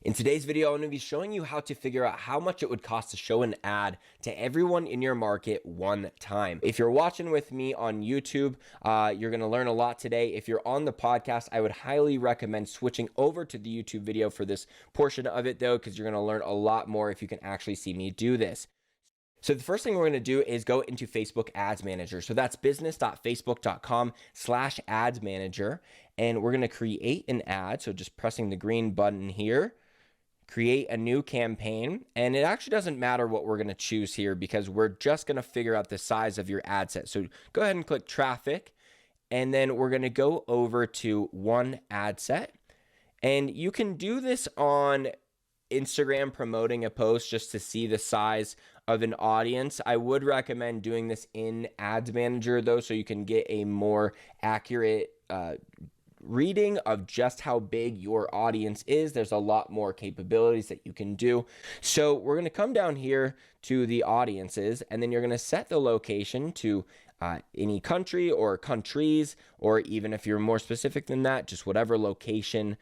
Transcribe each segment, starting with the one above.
In today's video, I'm going to be showing you how to figure out how much it would cost to show an ad to everyone in your market one time. If you're watching with me on YouTube, you're going to learn a lot today. If you're on the podcast, I would highly recommend switching over to the YouTube video for this portion of it though, because you're going to learn a lot more if you can actually see me do this. So the first thing we're going to do is go into Facebook Ads Manager. So that's business.facebook.com/ads manager. And we're going to create an ad. So just pressing the green button here, create a new campaign. And it actually doesn't matter what we're going to choose here because we're just going to figure out the size of your ad set. So go ahead and click traffic. And then we're going to go over to one ad set. And you can do this on Instagram promoting a post just to see the size of an audience. I would recommend doing this in Ads Manager though, so you can get a more accurate reading of just how big your audience is. There's a lot more capabilities that you can do. So we're going to come down here to the audiences, and then you're going to set the location to any country or countries, or even if you're more specific than that, just whatever location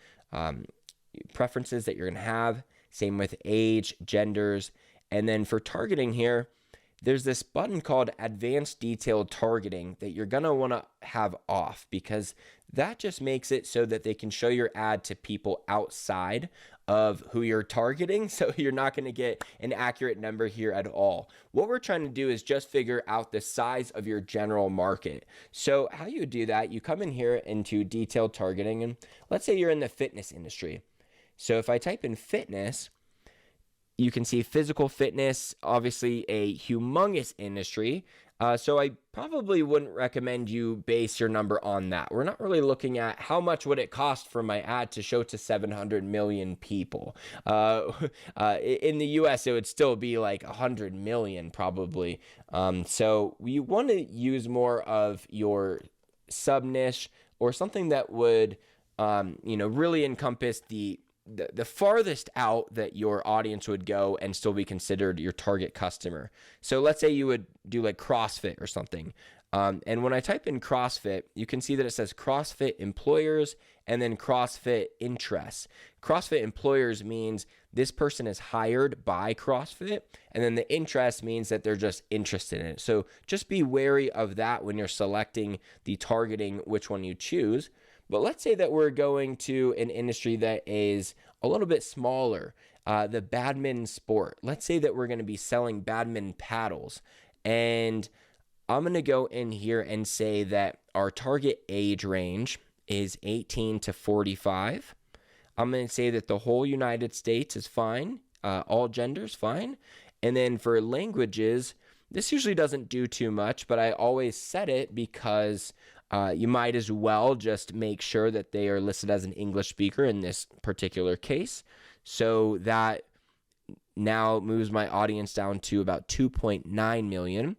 preferences that you're going to have. Same with age, genders. And then for targeting here, there's this button called Advanced Detailed Targeting that you're going to want to have off, because that just makes it so that they can show your ad to people outside of who you're targeting. So you're not going to get an accurate number here at all. What we're trying to do is just figure out the size of your general market. So how you do that, you come in here into detailed targeting, and let's say you're in the fitness industry. So if I type in fitness, you can see physical fitness, obviously a humongous industry. So I probably wouldn't recommend you base your number on that. We're not really looking at how much would it cost for my ad to show to 700 million people. In the US, it would still be like 100 million probably. So you want to use more of your sub niche or something that would, really encompass the farthest out that your audience would go and still be considered your target customer. So let's say you would do like CrossFit or something. And when I type in CrossFit, you can see that it says CrossFit employers and then CrossFit interests. CrossFit employers means this person is hired by CrossFit, and then the interest means that they're just interested in it. So just be wary of that when you're selecting the targeting, which one you choose. But let's say that we're going to an industry that is a little bit smaller, the badminton sport. Let's say that we're going to be selling badminton paddles. And I'm going to go in here and say that our target age range is 18 to 45. I'm going to say that the whole United States is fine. All genders fine. And then for languages, this usually doesn't do too much, but I always set it because you might as well just make sure that they are listed as an English speaker in this particular case. So that now moves my audience down to about 2.9 million.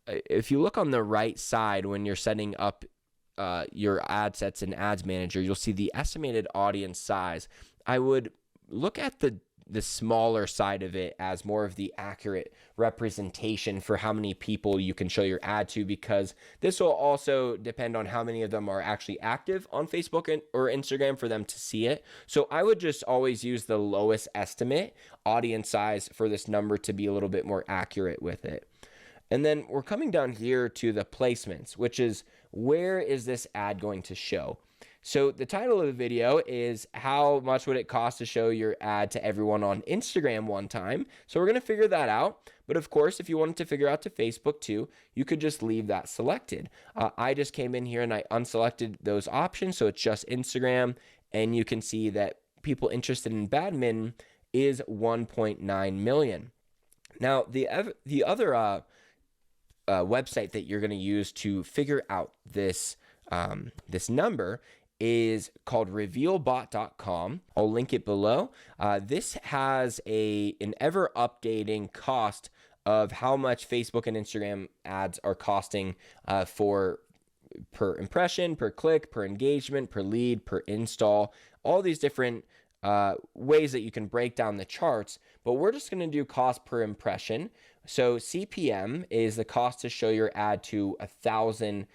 If you look on the right side when you're setting up your ad sets in Ads Manager, you'll see the estimated audience size. I would look at the smaller side of it as more of the accurate representation for how many people you can show your ad to, because this will also depend on how many of them are actually active on Facebook or Instagram for them to see it. So I would just always use the lowest estimate audience size for this number to be a little bit more accurate with it. And then we're coming down here to the placements, which is where is this ad going to show? So the title of the video is how much would it cost to show your ad to everyone on Instagram one time? So we're going to figure that out. But of course, if you wanted to figure out to Facebook too, you could just leave that selected. I just came in here and I unselected those options. So it's just Instagram. And you can see that people interested in badminton is 1.9 million. Now, the other website that you're going to use to figure out this number is called revealbot.com. I'll link it below. This has an ever updating cost of how much Facebook and Instagram ads are costing per impression, per click, per engagement, per lead, per install, all these different ways that you can break down the charts. But we're just going to do cost per impression. So CPM is the cost to show your ad to 1,000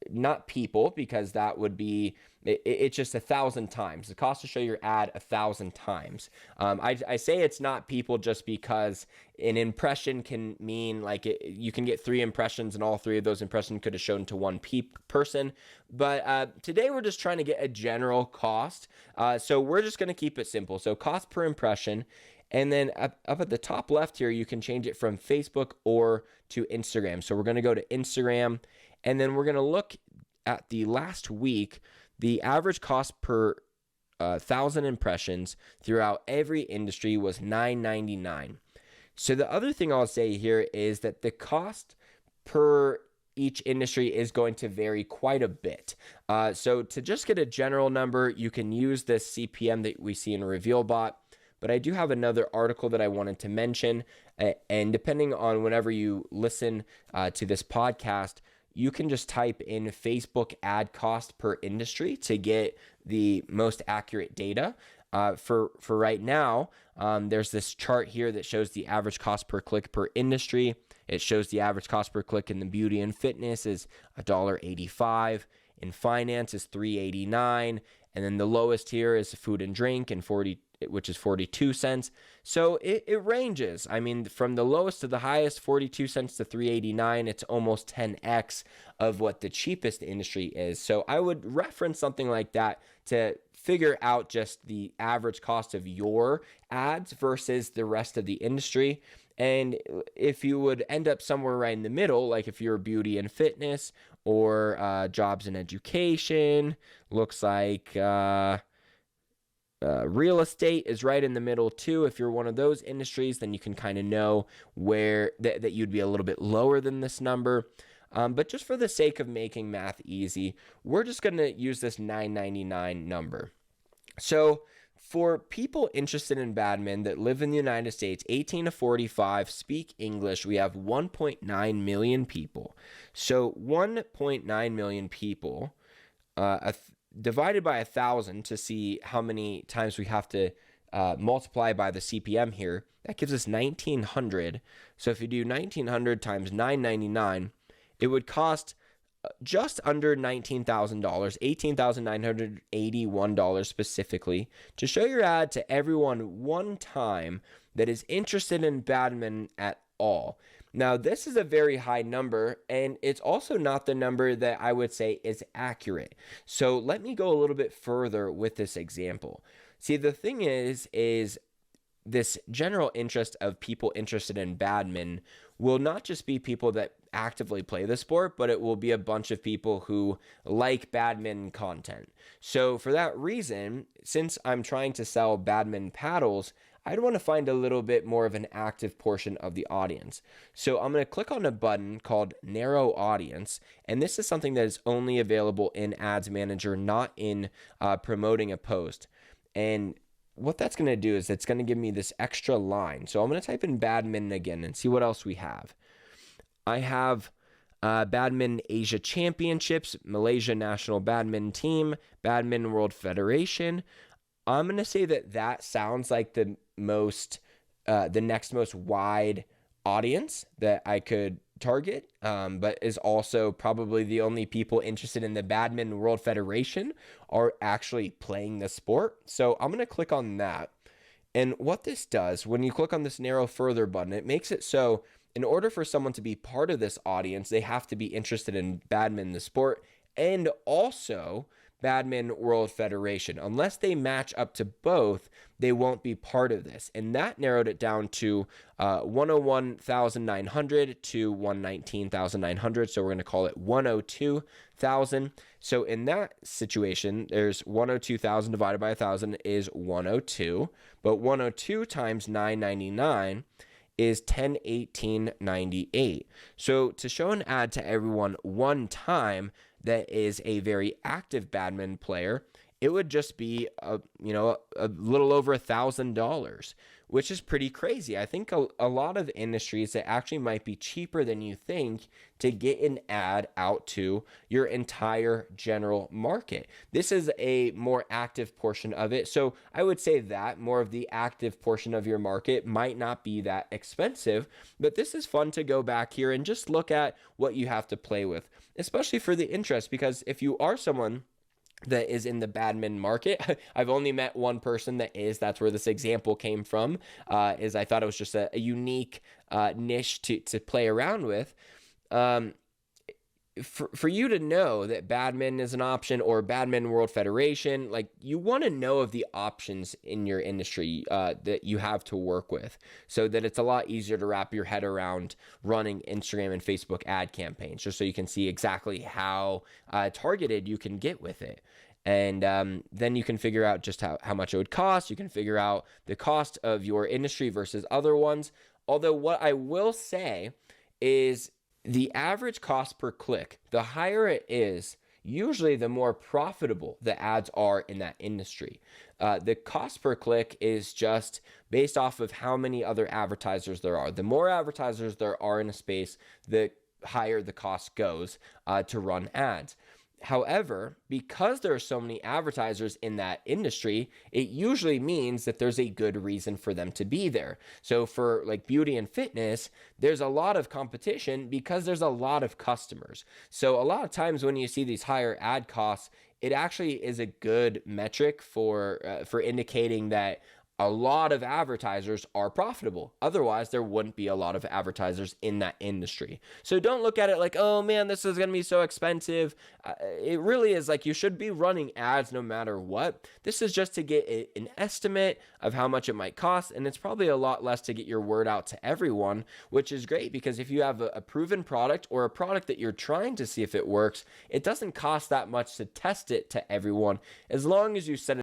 not people, because that would be It's just 1,000 times. The cost to show your ad 1,000 times. I say it's not people just because an impression can mean like you can get 3 impressions and all 3 of those impressions could have shown to one person. But today we're just trying to get a general cost. So we're just going to keep it simple. So cost per impression. And then up at the top left here, you can change it from Facebook or to Instagram. So we're going to go to Instagram, and then we're going to look at the last week. The average cost per 1,000 impressions throughout every industry was $9.99. So the other thing I'll say here is that the cost per each industry is going to vary quite a bit. So to just get a general number, you can use this CPM that we see in RevealBot. But I do have another article that I wanted to mention. And depending on whenever you listen to this podcast, you can just type in Facebook ad cost per industry to get the most accurate data. For right now, there's this chart here that shows the average cost per click per industry. It shows the average cost per click in the beauty and fitness is $1.85. In finance is $3.89. And then the lowest here is food and drink and which is 42 cents. So it ranges. I mean, from the lowest to the highest, 42 cents to 3.89, it's almost 10x of what the cheapest industry is. So I would reference something like that to figure out just the average cost of your ads versus the rest of the industry. And if you would end up somewhere right in the middle, like if you're beauty and fitness or jobs and education, looks like real estate is right in the middle too. If you're one of those industries, then you can kind of know where that you'd be a little bit lower than this number. But just for the sake of making math easy, we're just going to use this $9.99 number. So for people interested in badminton that live in the United States, 18 to 45, speak English, we have 1.9 million people. So 1.9 million people, divided by 1,000 to see how many times we have to multiply by the CPM here, that gives us 1,900. So if you do 1,900 times $9.99, it would cost just under $19,000, $18,981 specifically, to show your ad to everyone one time that is interested in badminton at all. Now, this is a very high number, and it's also not the number that I would say is accurate. So let me go a little bit further with this example. See, the thing is this general interest of people interested in badminton will not just be people that actively play the sport, but it will be a bunch of people who like badminton content. So for that reason, since I'm trying to sell badminton paddles, I'd want to find a little bit more of an active portion of the audience. So I'm going to click on a button called Narrow Audience, and this is something that is only available in Ads Manager, not in promoting a post. And what that's going to do is it's going to give me this extra line. So I'm going to type in badminton again and see what else we have. I have Badminton Asia Championships, Malaysia National Badminton Team, Badminton World Federation. I'm going to say that sounds like the next most wide audience that I could target, but is also probably the only people interested in the Badminton World Federation are actually playing the sport. So I'm going to click on that. And what this does, when you click on this narrow further button, it makes it so in order for someone to be part of this audience, they have to be interested in badminton, the sport, and also Badminton World Federation. Unless they match up to both, they won't be part of this. And that narrowed it down to 101,900 to 119,900. So we're going to call it 102,000. So in that situation, there's 102,000 divided by 1,000 is 102. But 102 times $9.99 is $10.18.98. So to show an ad to everyone one time that is a very active badminton player, it would just be a little over $1,000, which is pretty crazy. I think a lot of industries that actually might be cheaper than you think to get an ad out to your entire general market. This is a more active portion of it. So I would say that more of the active portion of your market might not be that expensive, but this is fun to go back here and just look at what you have to play with, especially for the interest, because if you are someone that is in the badminton market. I've only met one person that is. That's where this example came from. Is I thought it was just a unique niche to play around with. For you to know that badminton is an option, or badminton world federation, like, you want to know of the options in your industry that you have to work with, so that it's a lot easier to wrap your head around running Instagram and Facebook ad campaigns, just so you can see exactly how targeted you can get with it. And then you can figure out just how much it would cost. You can figure out the cost of your industry versus other ones. Although what I will say is, the average cost per click, the higher it is, usually the more profitable the ads are in that industry. The cost per click is just based off of how many other advertisers there are. The more advertisers there are in a space, the higher the cost goes to run ads. However, because there are so many advertisers in that industry, it usually means that there's a good reason for them to be there. So for like beauty and fitness, there's a lot of competition because there's a lot of customers. So a lot of times when you see these higher ad costs, it actually is a good metric for indicating that a lot of advertisers are profitable. Otherwise, there wouldn't be a lot of advertisers in that industry. So don't look at it like, oh man, this is going to be so expensive. It really is like, you should be running ads no matter what. This is just to get an estimate of how much it might cost. And it's probably a lot less to get your word out to everyone, which is great, because if you have a proven product, or a product that you're trying to see if it works, it doesn't cost that much to test it to everyone, as long as you set